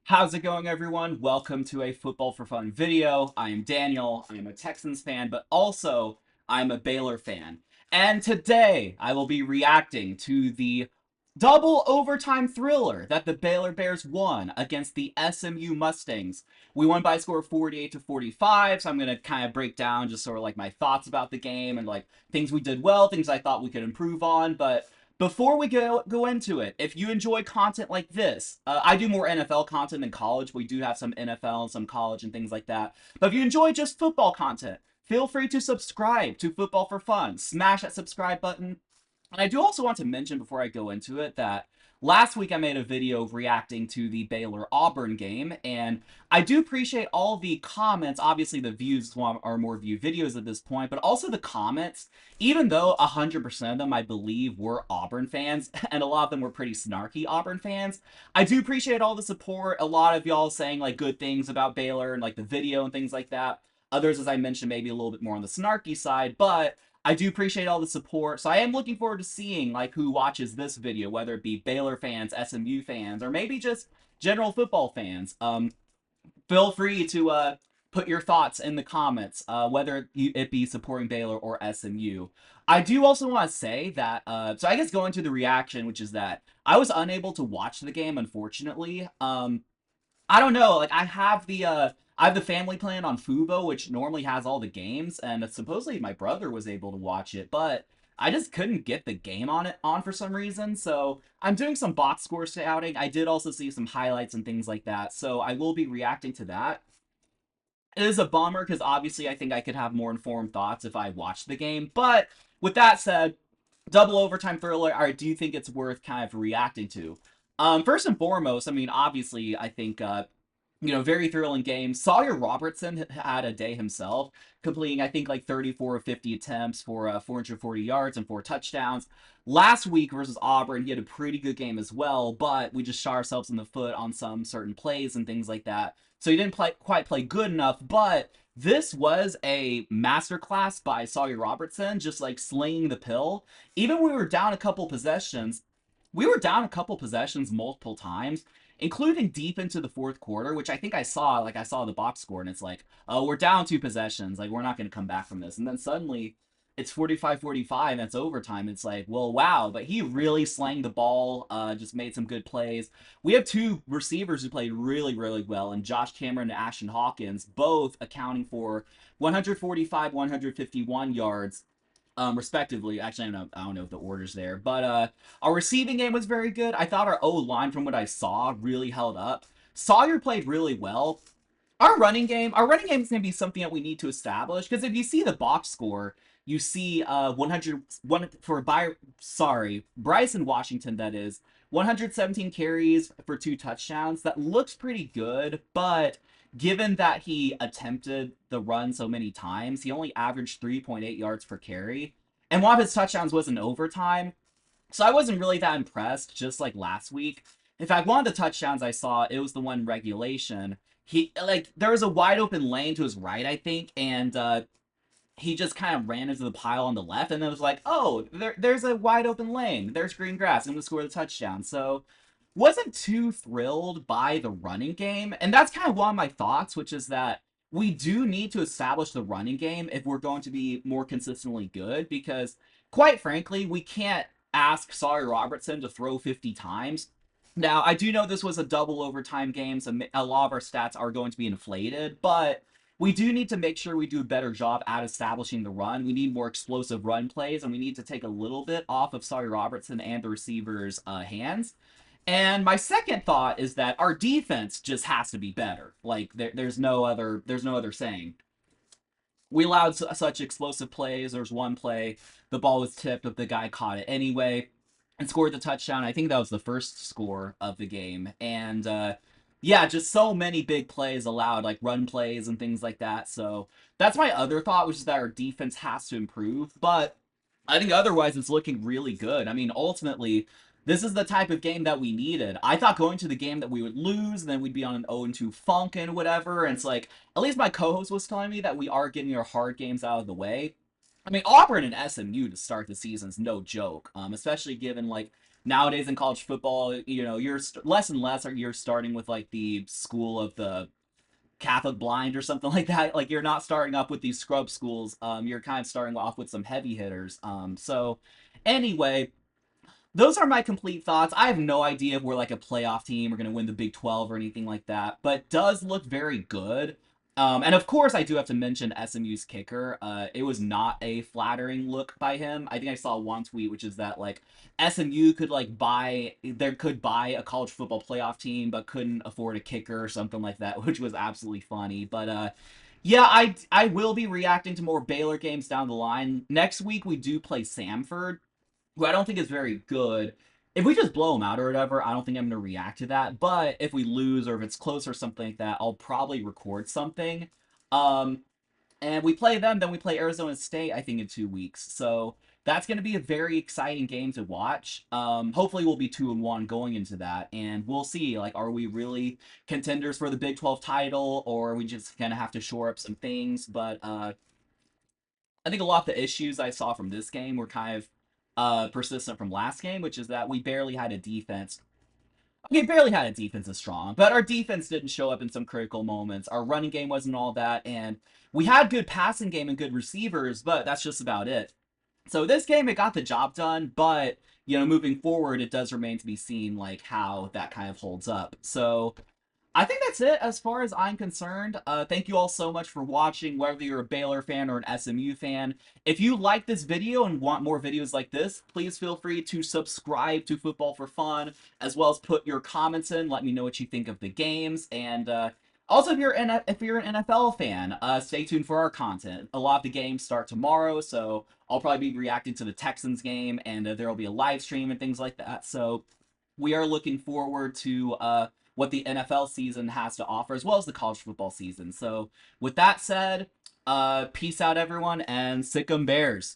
How's it going, everyone? Welcome to a Football for Fun video. I am Daniel. I am a Texans fan, but also I'm a Baylor fan. And today I will be reacting to the double overtime thriller that the Baylor Bears won against the SMU Mustangs. We won by a score of 48 to 45, so I'm going to kind of break down just sort of like my thoughts about the game and like things we did well, things I thought we could improve on, but before we go into it, if you enjoy content like this, I do more NFL content than college. We do have some NFL and some college and things like that. But if you enjoy just football content, feel free to subscribe to Football for Fun. Smash that subscribe button. And I do also want to mention before I go into it that last week I made a video reacting to the Baylor-Auburn game, and I do appreciate all the comments. Obviously, the views are more viewed videos at this point, but also the comments, even though 100% of them, I believe, were Auburn fans, and a lot of them were pretty snarky Auburn fans. I do appreciate all the support. A lot of y'all saying, like, good things about Baylor and, like, the video and things like that. Others, as I mentioned, maybe a little bit more on the snarky side, but I do appreciate all the support, so I am looking forward to seeing like who watches this video, whether it be Baylor fans, SMU fans, or maybe just general football fans. Feel free to put your thoughts in the comments, whether it be supporting Baylor or SMU. I do also want to say that, so I guess going to the reaction, which is that I was unable to watch the game, unfortunately. I don't know. Like I have the family plan on Fubo, which normally has all the games, and supposedly my brother was able to watch it, but I just couldn't get the game on for some reason. So I'm doing some box score scouting. I did also see some highlights and things like that, so I will be reacting to that. It is a bummer because obviously I think I could have more informed thoughts if I watched the game. But with that said, double overtime thriller, I do think it's worth kind of reacting to. First and foremost, I mean, obviously, I think very thrilling game. Sawyer Robertson had a day himself, completing, I think, like 34 of 50 attempts for 440 yards and 4 touchdowns. Last week versus Auburn, he had a pretty good game as well, but we just shot ourselves in the foot on some certain plays and things like that. So he didn't quite play good enough, but this was a masterclass by Sawyer Robertson, just like slinging the pill. Even when we were down a couple possessions, multiple times, including deep into the fourth quarter, which I think I saw the box score, and it's like, oh, we're down 2 possessions, like we're not going to come back from this. And then suddenly it's 45-45, and that's overtime. It's like, well, wow, but he really slanged the ball, just made some good plays. We have two receivers who played really, really well, and Josh Cameron and Ashton Hawkins, both accounting for 145, 151 yards respectively. Actually, I don't know if the order's there, but our receiving game was very good. I thought our O-line, from what I saw, really held up. Sawyer played really well. Our running game is going to be something that we need to establish, because if you see the box score, you see 100 for Bryson Washington, that is 117 carries for 2 touchdowns. That looks pretty good, but given that he attempted the run so many times, he only averaged 3.8 yards per carry, and one of his touchdowns was in overtime. So I wasn't really that impressed, just like last week. In fact, one of the touchdowns I saw, it was the one in regulation. There was a wide open lane to his right, I think, and he just kind of ran into the pile on the left, and then was like, oh, there's a wide open lane. There's green grass. I'm going to score the touchdown. So wasn't too thrilled by the running game. And that's kind of one of my thoughts, which is that we do need to establish the running game if we're going to be more consistently good, because quite frankly, we can't ask Sawyer Robertson to throw 50 times. Now, I do know this was a double overtime game, so a lot of our stats are going to be inflated, but we do need to make sure we do a better job at establishing the run. We need more explosive run plays, and we need to take a little bit off of Sawyer Robertson and the receivers' hands. And my second thought is that our defense just has to be better. Like there's no other saying. We allowed such explosive plays. There's one play, the ball was tipped, but the guy caught it anyway and scored the touchdown. I think that was the first score of the game. And yeah, just so many big plays allowed, like run plays and things like that. So that's my other thought, which is that our defense has to improve. But I think otherwise it's looking really good. I mean, ultimately, this is the type of game that we needed. I thought going to the game that we would lose, and then we'd be on an 0-2 funk and whatever. And it's like, at least my co-host was telling me that we are getting our hard games out of the way. I mean, Auburn and SMU to start the season is no joke, especially given like nowadays in college football, you're less and less you're starting with like the school of the Catholic blind or something like that. Like you're not starting up with these scrub schools. You're kind of starting off with some heavy hitters. So anyway, those are my complete thoughts. I have no idea if we're like a playoff team, we're going to win the Big 12 or anything like that, but does look very good. And of course, I do have to mention SMU's kicker. It was not a flattering look by him. I think I saw one tweet, which is that like SMU could like buy a college football playoff team, but couldn't afford a kicker or something like that, which was absolutely funny. But yeah, I will be reacting to more Baylor games down the line. Next week we do play Samford, who I don't think is very good. If we just blow them out or whatever, I don't think I'm going to react to that. But if we lose or if it's close or something like that, I'll probably record something. Um, and we play them, then we play Arizona State, I think, in 2 weeks. So that's going to be a very exciting game to watch. Hopefully, we'll be 2-1 going into that, and we'll see. Like, are we really contenders for the Big 12 title, or are we just going to have to shore up some things? But I think a lot of the issues I saw from this game were kind of persistent from last game, which is that we barely had a defense. We barely had a defense as strong, but our defense didn't show up in some critical moments. Our running game wasn't all that, and we had good passing game and good receivers, but that's just about it. So this game, it got the job done, but moving forward, it does remain to be seen like how that kind of holds up. So I think that's it as far as I'm concerned. Thank you all so much for watching, whether you're a Baylor fan or an SMU fan. If you like this video and want more videos like this, please feel free to subscribe to Football for Fun, as well as put your comments in. Let me know what you think of the games. And also, if you're an NFL fan, stay tuned for our content. A lot of the games start tomorrow, so I'll probably be reacting to the Texans game, and there will be a live stream and things like that. So we are looking forward to what the NFL season has to offer, as well as the college football season. So with that said, peace out, everyone, and sick 'em Bears.